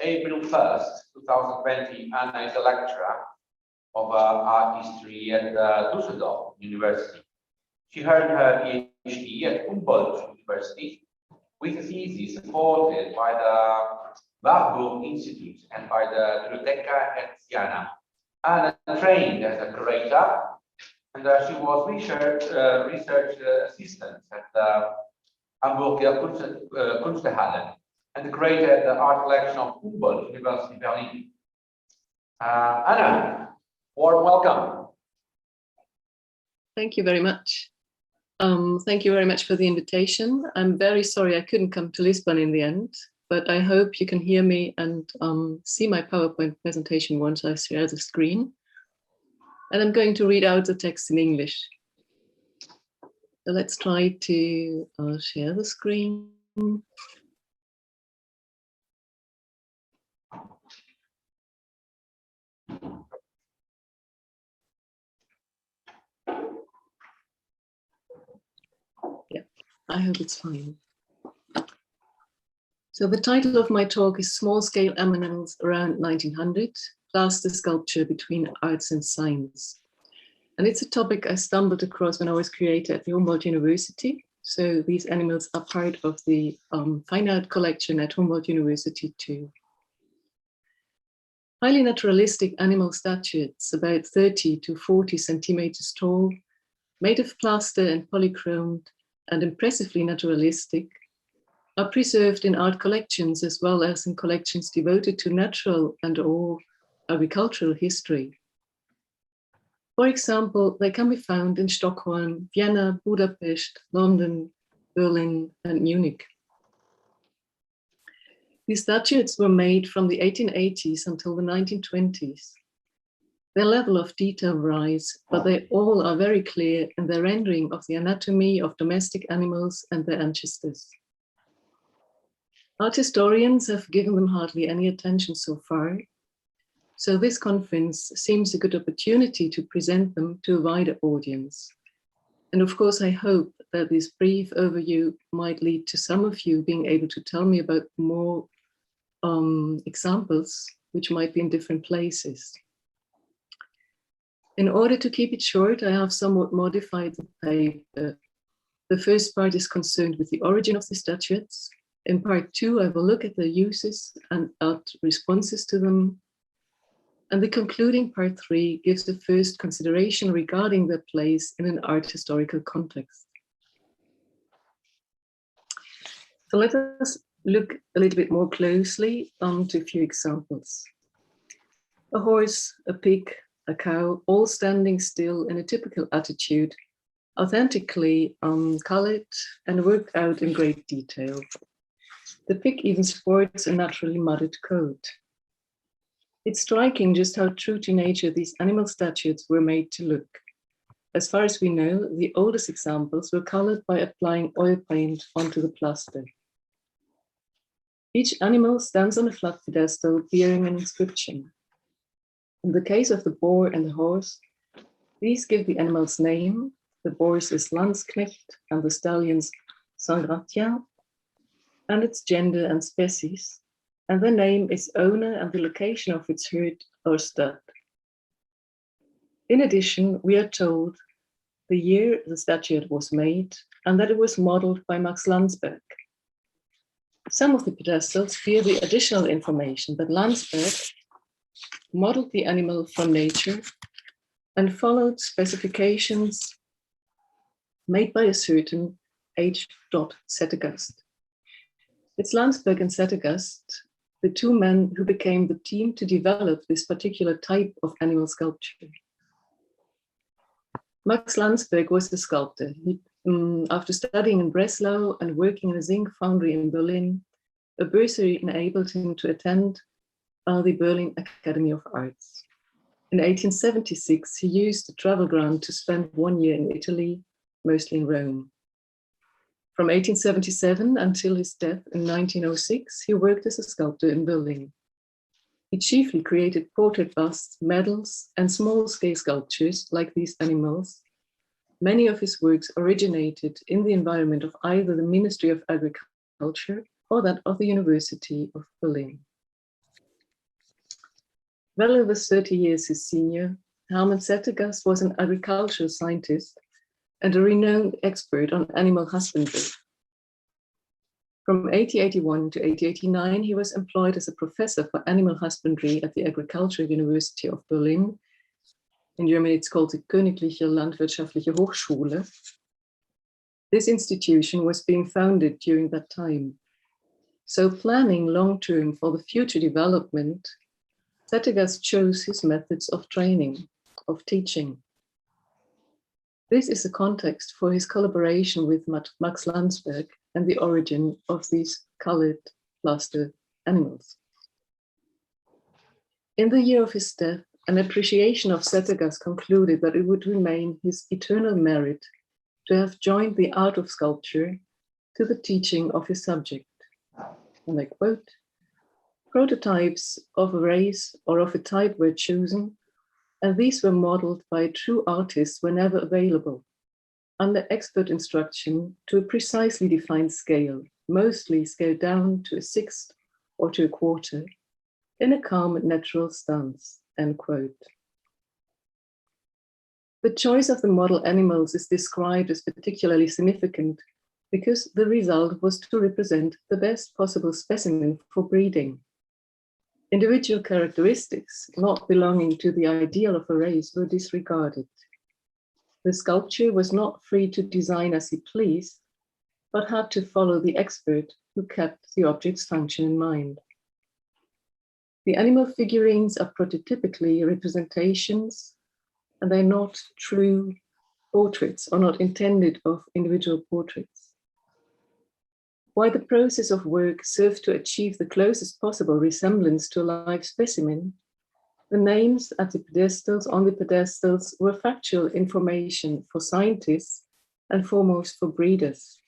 April 1st, 2020, Anna is a lecturer of art history at Düsseldorf University. She earned her PhD at Humboldt University with a thesis supported by the Warburg Institute and by the Biblioteca Hertziana. Anna trained as a curator, and she was research assistant at the Hamburger Kunsthalle and created the art collection of Humboldt University Berlin. Anna, warm welcome. Thank you very much. Thank you very much for the invitation. I'm very sorry I couldn't come to Lisbon in the end, but I hope you can hear me and see my PowerPoint presentation once I share the screen. And I'm going to read out the text in English. So let's try to share the screen. Yeah, I hope it's fine. So the title of my talk is Small-Scale Animals Around 1900, Plaster Sculpture Between Arts and Science. And it's a topic I stumbled across when I was creator at the Humboldt University. So these animals are part of the fine art collection at Humboldt University too. Highly naturalistic animal statuettes, about 30 to 40 centimeters tall, made of plaster and polychromed and impressively naturalistic, are preserved in art collections as well as in collections devoted to natural and or agricultural history. For example, they can be found in Stockholm, Vienna, Budapest, London, Berlin, and Munich. These statuettes were made from the 1880s until the 1920s. Their level of detail varies, but they all are very clear in their rendering of the anatomy of domestic animals and their ancestors. Art historians have given them hardly any attention so far, so this conference seems a good opportunity to present them to a wider audience. And of course, I hope that this brief overview might lead to some of you being able to tell me about more examples, which might be in different places. In order to keep it short, I have somewhat modified the paper. The first part is concerned with the origin of the statuettes. In part 2, I will look at their uses and art responses to them. And the concluding part 3 gives the first consideration regarding their place in an art historical context. So let us look a little bit more closely to a few examples. A horse, a pig, a cow, all standing still in a typical attitude, authentically colored and worked out in great detail. The pig even sports a naturally mudded coat. It's striking just how true to nature these animal statuettes were made to look. As far as we know, the oldest examples were colored by applying oil paint onto the plaster. Each animal stands on a flat pedestal bearing an inscription. In the case of the boar and the horse, these give the animal's name. The boar's is Landsknecht and the stallion's Saint-Gratien, and its gender and species, and the name is owner and the location of its herd or stud. In addition, we are told the year the statuette was made and that it was modeled by Max Landsberg. Some of the pedestals bear the additional information that Landsberg modeled the animal from nature and followed specifications made by a certain H. Zettergast. It's Landsberg and Zettergast, the two men who became the team to develop this particular type of animal sculpture. Max Landsberg was a sculptor. After studying in Breslau and working in a zinc foundry in Berlin, a bursary enabled him to attend the Berlin Academy of Arts. In 1876, he used the travel grant to spend 1 year in Italy, mostly in Rome. From 1877 until his death in 1906, he worked as a sculptor in Berlin. He chiefly created portrait busts, medals, and small-scale sculptures like these animals. Many of his works originated in the environment of either the Ministry of Agriculture or that of the University of Berlin. Well over 30 years his senior, Hermann Zettergast was an agricultural scientist and a renowned expert on animal husbandry. From 1881 to 1889, he was employed as a professor for animal husbandry at the Agricultural University of Berlin. In Germany, it's called the Königliche Landwirtschaftliche Hochschule. This institution was being founded during that time. So planning long-term for the future development, Zettergast chose his methods of training, of teaching. This is the context for his collaboration with Max Landsberg and the origin of these colored plaster animals. In the year of his death, an appreciation of Zettergast concluded that it would remain his eternal merit to have joined the art of sculpture to the teaching of his subject. And I quote, "Prototypes of a race or of a type were chosen, and these were modeled by true artists whenever available, under expert instruction to a precisely defined scale, mostly scaled down to a sixth or to a quarter, in a calm and natural stance," end quote. The choice of the model animals is described as particularly significant because the result was to represent the best possible specimen for breeding. Individual characteristics not belonging to the ideal of a race were disregarded. The sculpture was not free to design as he pleased, but had to follow the expert who kept the object's function in mind. The animal figurines are prototypically representations, and they're not true portraits or not intended of individual portraits. While the process of work served to achieve the closest possible resemblance to a live specimen, the names at the pedestals, on the pedestals, were factual information for scientists and foremost for breeders.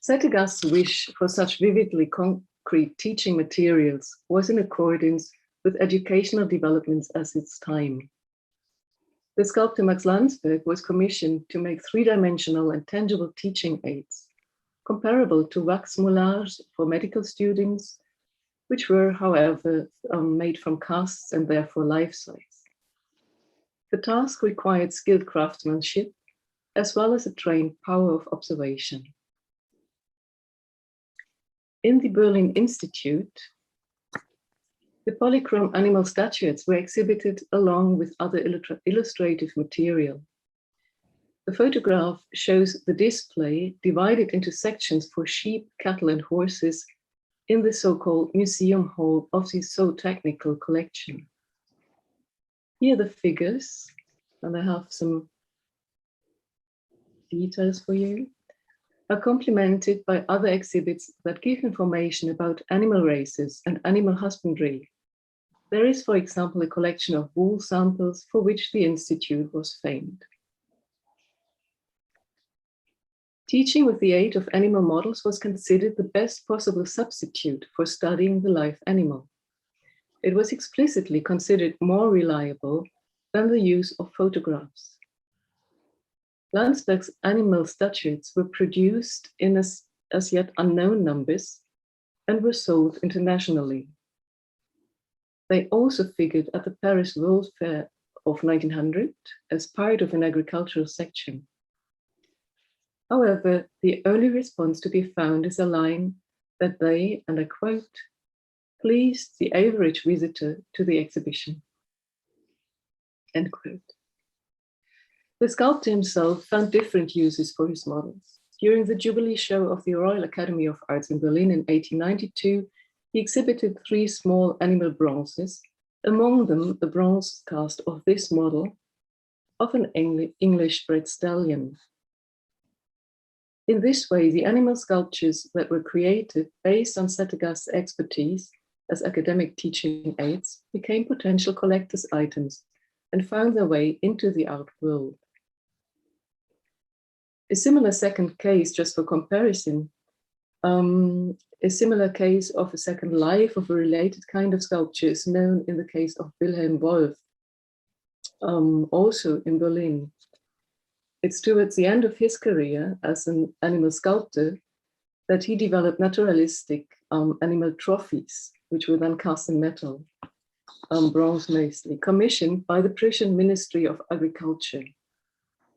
Zettergast's wish for such vividly concrete teaching materials was in accordance with educational developments at its time. The sculptor Max Landsberg was commissioned to make three-dimensional and tangible teaching aids, comparable to wax moulages for medical students, which were, however, made from casts and therefore life-size. The task required skilled craftsmanship, as well as a trained power of observation. In the Berlin Institute, the polychrome animal statuettes were exhibited along with other illustrative material. The photograph shows the display divided into sections for sheep, cattle, and horses in the so-called museum hall of the zootechnical collection. Here are the figures, and I have some details for you, are complemented by other exhibits that give information about animal races and animal husbandry. There is, for example, a collection of wool samples for which the Institute was famed. Teaching with the aid of animal models was considered the best possible substitute for studying the live animal. It was explicitly considered more reliable than the use of photographs. Landsberg's animal statuettes were produced in as yet unknown numbers and were sold internationally. They also figured at the Paris World Fair of 1900 as part of an agricultural section. However, the only response to be found is a line that they, and I quote, "pleased the average visitor to the exhibition," end quote. The sculptor himself found different uses for his models. During the Jubilee show of the Royal Academy of Arts in Berlin in 1892, he exhibited 3 small animal bronzes, among them a bronze cast of this model of an English-bred stallion. In this way, the animal sculptures that were created based on Zettergast's expertise as academic teaching aids became potential collector's items and found their way into the art world. A similar second case, just for comparison, a similar case of a second life of a related kind of sculpture is known in the case of Wilhelm Wolf, also in Berlin. It's towards the end of his career as an animal sculptor that he developed naturalistic animal trophies which were then cast in metal, bronze mostly, commissioned by the Prussian Ministry of Agriculture.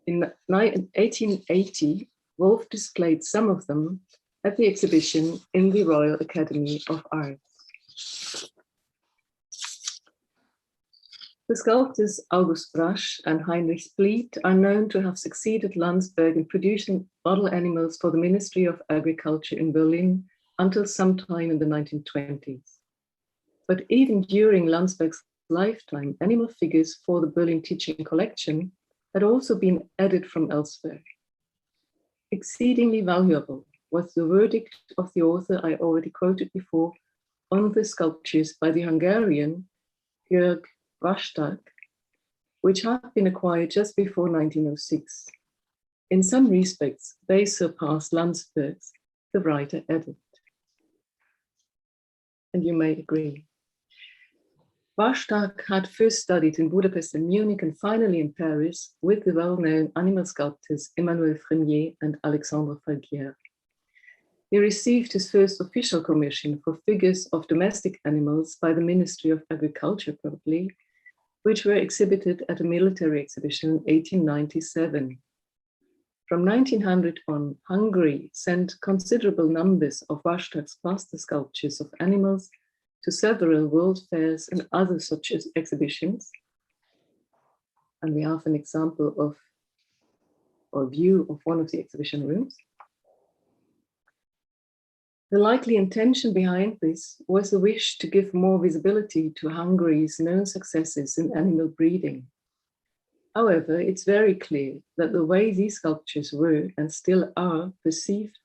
In 1880, Wolf displayed some of them at the exhibition in the Royal Academy of Arts. The sculptors August Brasch and Heinrich Spliet are known to have succeeded Landsberg in producing model animals for the Ministry of Agriculture in Berlin until sometime in the 1920s. But even during Landsberg's lifetime, animal figures for the Berlin teaching collection had also been added from elsewhere. Exceedingly valuable was the verdict of the author I already quoted before on the sculptures by the Hungarian György Vastag, which had been acquired just before 1906. In some respects, they surpassed Landsberg's, the writer added. And you may agree. Vastag had first studied in Budapest and Munich and finally in Paris with the well-known animal sculptors Emmanuel Fremier and Alexandre Falguière. He received his first official commission for figures of domestic animals by the Ministry of Agriculture, probably, which were exhibited at a military exhibition in 1897. From 1900 on, Hungary sent considerable numbers of Vastag's plaster sculptures of animals to several world fairs and other such exhibitions. And we have an example of, or view of one of the exhibition rooms. The likely intention behind this was the wish to give more visibility to Hungary's known successes in animal breeding. However, it's very clear that the way these sculptures were and still are perceived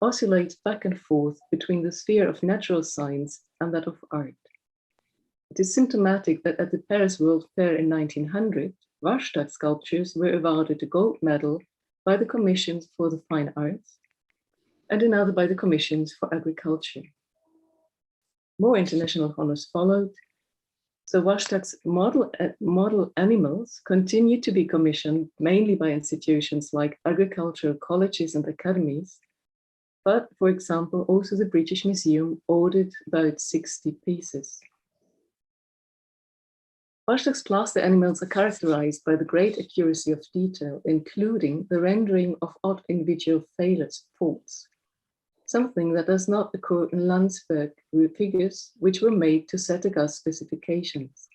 oscillates back and forth between the sphere of natural science and that of art. It is symptomatic that at the Paris World Fair in 1900, Vastag sculptures were awarded a gold medal by the Commissions for the Fine Arts and another by the Commissions for Agriculture. More international honors followed, so Vastag's model animals continued to be commissioned mainly by institutions like agricultural colleges and academies, but for example, also the British Museum ordered about 60 pieces. Vastag's plaster animals are characterized by the great accuracy of detail, including the rendering of odd individual faults, something that does not occur in Landsberg figures, which were made to Settegas specifications.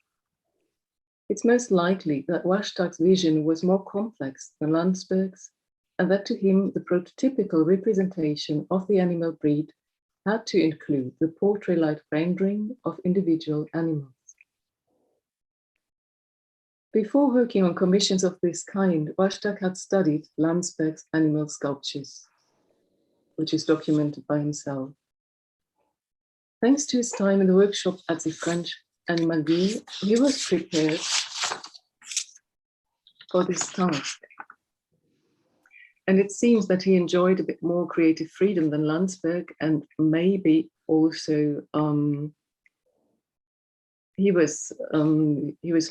It's most likely that Vastag's vision was more complex than Landsberg's, and that to him the prototypical representation of the animal breed had to include the portrait-like rendering of individual animals. Before working on commissions of this kind, Vastag had studied Landsberg's animal sculptures, which is documented by himself. Thanks to his time in the workshop at the French Animalier, he was prepared for this task. And it seems that he enjoyed a bit more creative freedom than Landsberg, and maybe also he was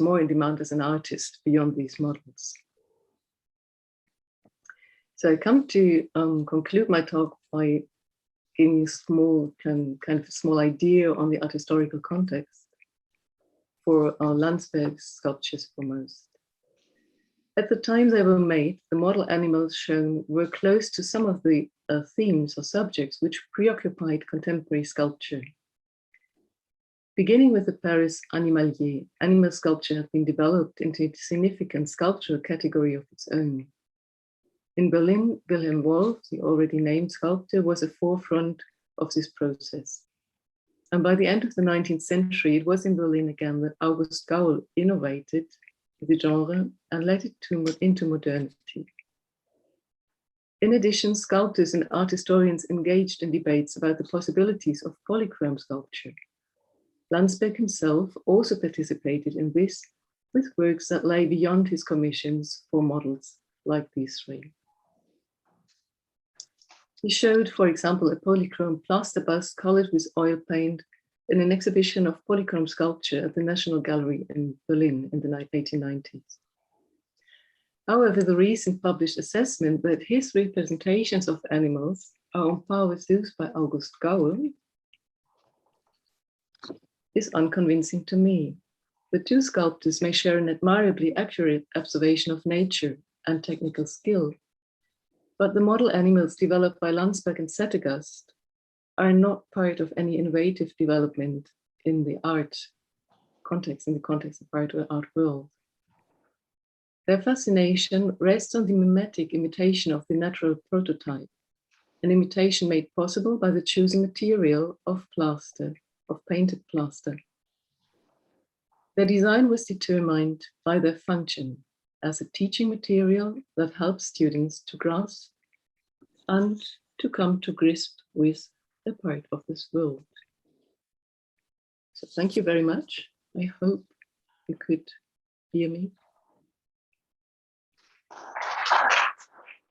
more in demand as an artist beyond these models. So I come to conclude my talk by giving a small kind of a small idea on the art historical context for Landsberg's sculptures foremost. At the time they were made, the model animals shown were close to some of the themes or subjects which preoccupied contemporary sculpture. Beginning with the Paris Animalier, animal sculpture had been developed into a significant sculptural category of its own. In Berlin, Wilhelm Wolf, the already named sculptor, was at the forefront of this process. And by the end of the 19th century, it was in Berlin again that August Gaul innovated the genre and led it into modernity. In addition, sculptors and art historians engaged in debates about the possibilities of polychrome sculpture. Landsberg himself also participated in this with works that lay beyond his commissions for models like these three. He showed, for example, a polychrome plaster bust colored with oil paint in an exhibition of polychrome sculpture at the National Gallery in Berlin in the 1890s. However, the recent published assessment that his representations of animals are on par with those by August Gaul is unconvincing to me. The two sculptors may share an admirably accurate observation of nature and technical skill, but the model animals developed by Landsberg and Zettergast are not part of any innovative development in the art context, in the context of art world. Their fascination rests on the mimetic imitation of the natural prototype, an imitation made possible by the choosing material of plaster, of painted plaster. Their design was determined by their function as a teaching material that helps students to grasp and to come to grips with a part of this world. So thank you very much. I hope you could hear me.